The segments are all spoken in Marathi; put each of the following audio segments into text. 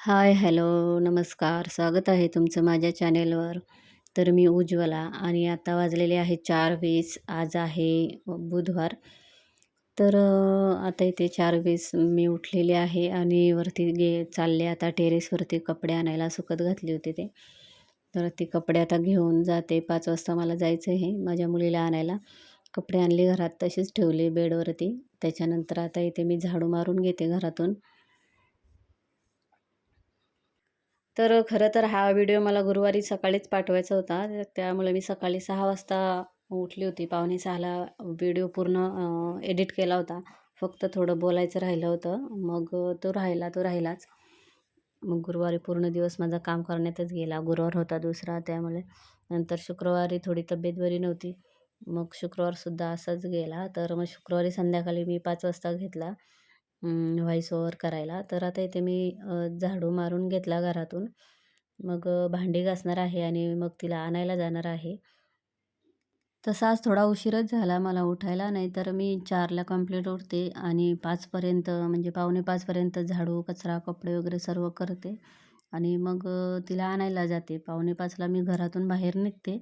हाय, हॅलो, नमस्कार. स्वागत आहे तुमचं माझ्या चॅनेलवर. तर मी उज्ज्वला आणि आता वाजलेले आहेत 4:20. आज आहे बुधवार. तर आता इथे 4:20 मी उठलेली आहे आणि वरती चालले आता टेरेसवरती कपडे आणायला. सुकत घातली होती ते. तर ती कपडे आता घेऊन जाते. 5 वाजता मला जायचं आहे माझ्या मुलीला आणायला. कपडे आणले घरात तसेच ठेवले बेडवरती. त्याच्यानंतर आता इथे मी झाडू मारून घेते घरातून. तर खरं तर हा व्हिडिओ मला गुरुवारी सकाळीच पाठवायचा होता. तर त्यामुळे मी सकाळी 6 वाजता उठली होती. 5:45ला व्हिडिओ पूर्ण एडिट केला होता. फक्त थोडं बोलायचं राहिलं होतं. मग तो राहिलाच. मग गुरुवारी पूर्ण दिवस माझा काम करण्यातच गेला. गुरुवार होता दुसरा त्यामुळे. नंतर शुक्रवारी थोडी तब्येत बरी नव्हती. मग शुक्रवारसुद्धा असाच गेला. तर मग शुक्रवारी संध्याकाळी मी 5 वाजता घेतला व्हॉईस ओव्हर करायला. तर आता इथे मी झाडू मारून घेतला घरातून. मग भांडी घासणार आहे आणि मग तिला आणायला जाणार आहे. तसा आज थोडा उशीरच झाला मला उठायला, नाहीतर मी 4ला कंप्लीट उठते आणि 5पर्यंत म्हणजे पावणे 5पर्यंत झाडू, कचरा, कपडे वगैरे सर्व करते आणि मग तिला आणायला जाते. पावणे 5ला मी घरातून बाहेर निघते.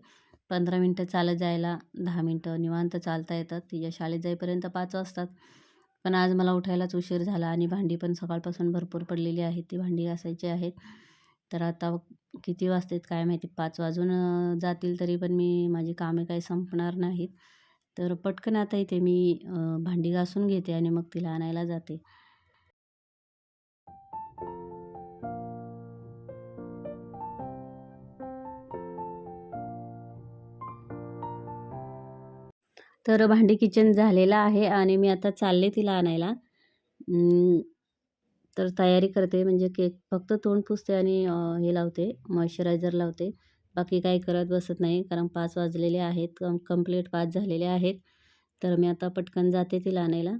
15 मिनटं चालत जायला, 10 मिनटं निवांत चालता येतात. तिच्या शाळेत जाईपर्यंत 5 वाजतात. पण आज मला उठायलाच उशीर झाला आणि भांडी पण सकाळपासून भरपूर पडलेली आहेत. ती भांडी घासायची आहेत. तर आता किती वाजतात काय माहिती, 5 वाजून जातील तरी पण माझी कामे काही संपणार नाहीत. तर पटकन आता इथे मी भांडी घासून घेते आणि मग तिला आणायला जाते. तर भांडी किचन झालेलं आहे आणि मी आता चालले तिला आणायला. तर तयारी करते म्हणजे फक्त तोंड पुसते आणि हे लावते, मॉइश्चरायझर लावते. बाकी काही करत बसत नाही कारण 5 वाजलेले आहेत. कंप्लीट 5 झालेले आहेत. तर मी आता पटकन जाते तिला आणायला.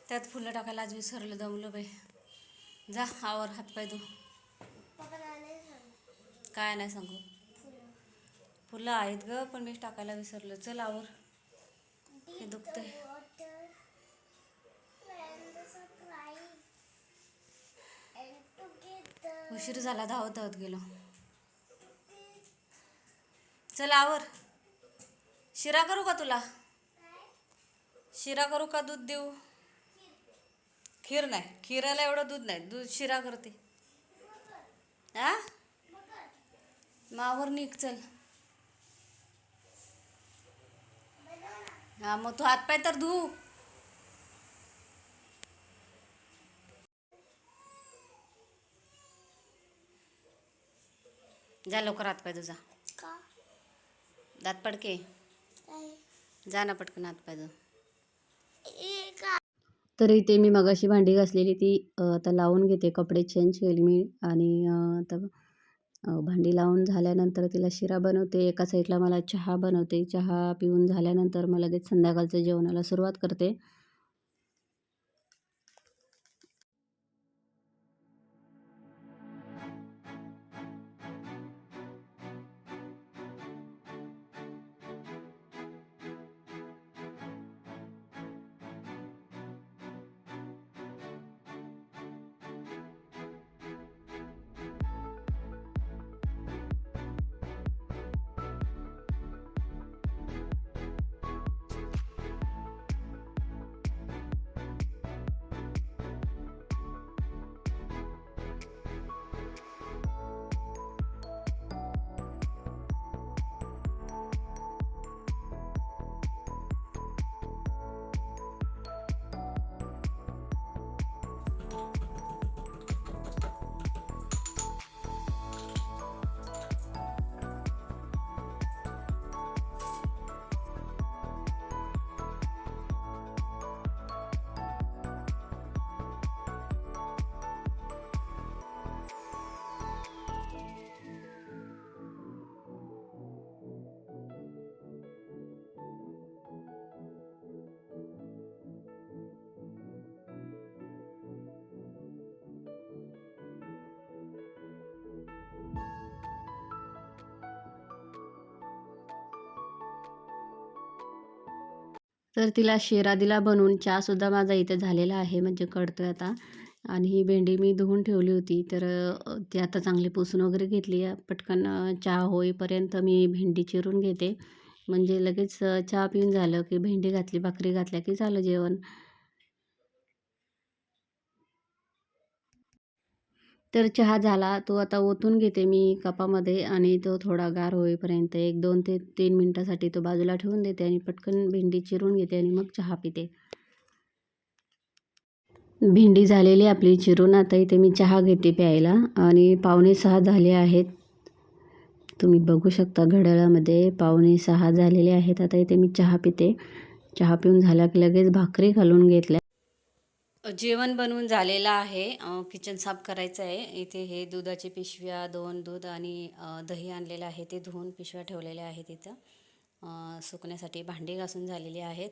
त्यात फुलं टाकायला आज विसरलं, दमलं बाई. जा आवर, हातपाय धु. काय नाही सांगू, फुलं आहेत ग पण मी टाकायला विसरलं. चल आवर, हे दुखते. उशीर झाला, धावत धावत गेलो. चल आवर. शिरा करू का तुला? शिरा करू का दूध देऊ? खीर नाही, खिराला एवढं दूध नाही, दूध शिरा करते. आ मावर निघ, चल. हा मग तू हातपाय तर धू. जा लवकर हातपाय धु, जा. दात पडके, जा ना पटकन हातपाय धु. तर इथे मी मगाशी भांडी घासलेली ती आता लावून घेते. कपडे चेंज केले मी आणि आता भांडी लावून झाल्यानंतर तिला शिरा बनवते. एका साईडला मला चहा बनवते. चहा पिऊन झाल्यानंतर मला लगेच संध्याकाळच्या जेवणाला सुरुवात करते. तर तिला शिरा दिला बनवून. चहासुद्धा माझा इथे झालेला आहे, म्हणजे कढतोय आता. आणि ही भेंडी मी धुवून ठेवली होती, तर ती आता चांगली पुसून वगैरे घेतली आहे. पटकन चहा होईपर्यंत मी भेंडी चिरून घेते, म्हणजे लगेच चहा पिऊन झालं की भेंडी घातली, भाकरी घातल्या की झालं जेवण. तर चहा झाला, तो आता ओतून घेते मी कपामध्ये आणि तो थोडा गार होईपर्यंत 1-2 ते 3 मिनिटासाठी तो बाजूला ठेवून देते आणि पटकन भेंडी चिरून घेते आणि मग चहा पिते. भेंडी झालेली आपली चिरून. आता इथे मी चहा घेते प्यायला आणि 5:45 झाले आहेत. तुम्ही बघू शकता घड्याळामध्ये 5:45 झालेले आहेत. आता इथे मी चहा पिते. चहा पिऊन झाला की लगेच भाकरी घालून घेतल्या. जेवण बनवून झालेलं आहे. किचन साफ करायचं आहे. इथे हे दुधाची पिशव्या, 2 दूध आणि दही आणलेलं आहे, ते धुवून पिशव्या ठेवलेल्या आहेत इथं. सुकण्यासाठी भांडी घासून झालेली आहेत.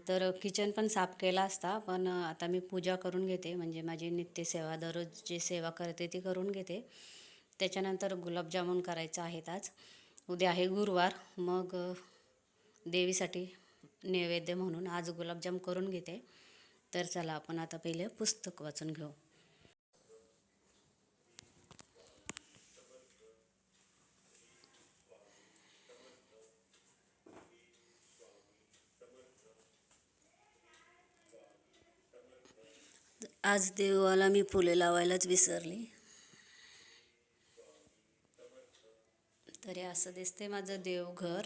तर किचन पण साफ केला असता, पण आता मी पूजा करून घेते, म्हणजे माझी नित्यसेवा दररोज जी सेवा करते ती करून घेते. त्याच्यानंतर गुलाबजामुन करायचं आहेत आज. उद्या आहे गुरुवार, मग देवीसाठी नैवेद्य म्हणून आज गुलाबजाम करून घेते. तर चला आपण आता पहिले पुस्तक वाचून घेऊ. आज देवाला मी फुले लावायलाच विसरली. तरी असं दिसते माझं देवघर.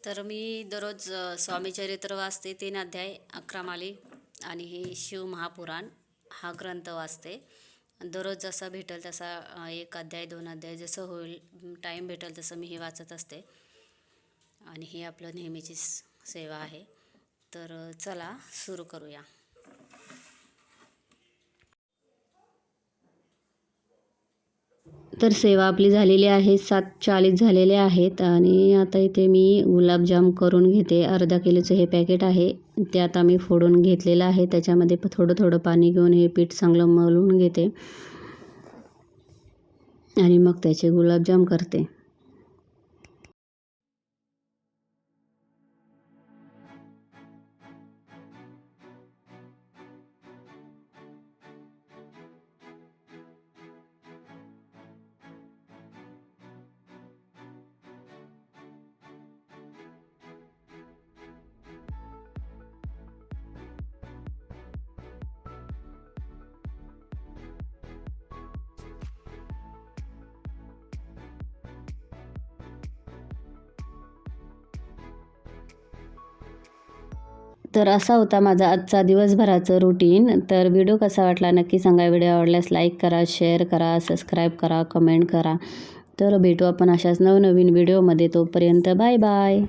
तर मी दररोज स्वामीचरित्र वाचते, 3 अध्याय, 11 माली आणि हे शिव महापुराण हा ग्रंथ वाचते. दररोज जसा भेटेल तसा 1 अध्याय 2 अध्याय जसं होईल टाईम भेटेल तसं मी हे वाचत असते. आणि ही आपलं नेहमीची सेवा आहे. तर चला सुरू करूया. तर सेवा आपली झालेली आहे. 7:40 झालेले आहेत आणि आता इथे मी गुलाबजाम करून घेते. अर्धा किलोचं हे पॅकेट आहे, ते आता मी फोडून घेतलेलं आहे. त्याच्यामध्ये थोडं थोडं पाणी घेऊन हे पीठ चांगलं मळून घेते आणि मग त्याचे गुलाबजाम करते. तर असा होता माझा आजचा दिवसभराचं रुटीन. तर व्हिडिओ कसा वाटला नक्की सांगा. व्हिडिओ आवडल्यास लाईक करा, शेअर करा, सबस्क्राईब करा, कमेंट करा. तर भेटू आपण अशाच नवनवीन व्हिडिओमध्ये. तोपर्यंत बाय बाय.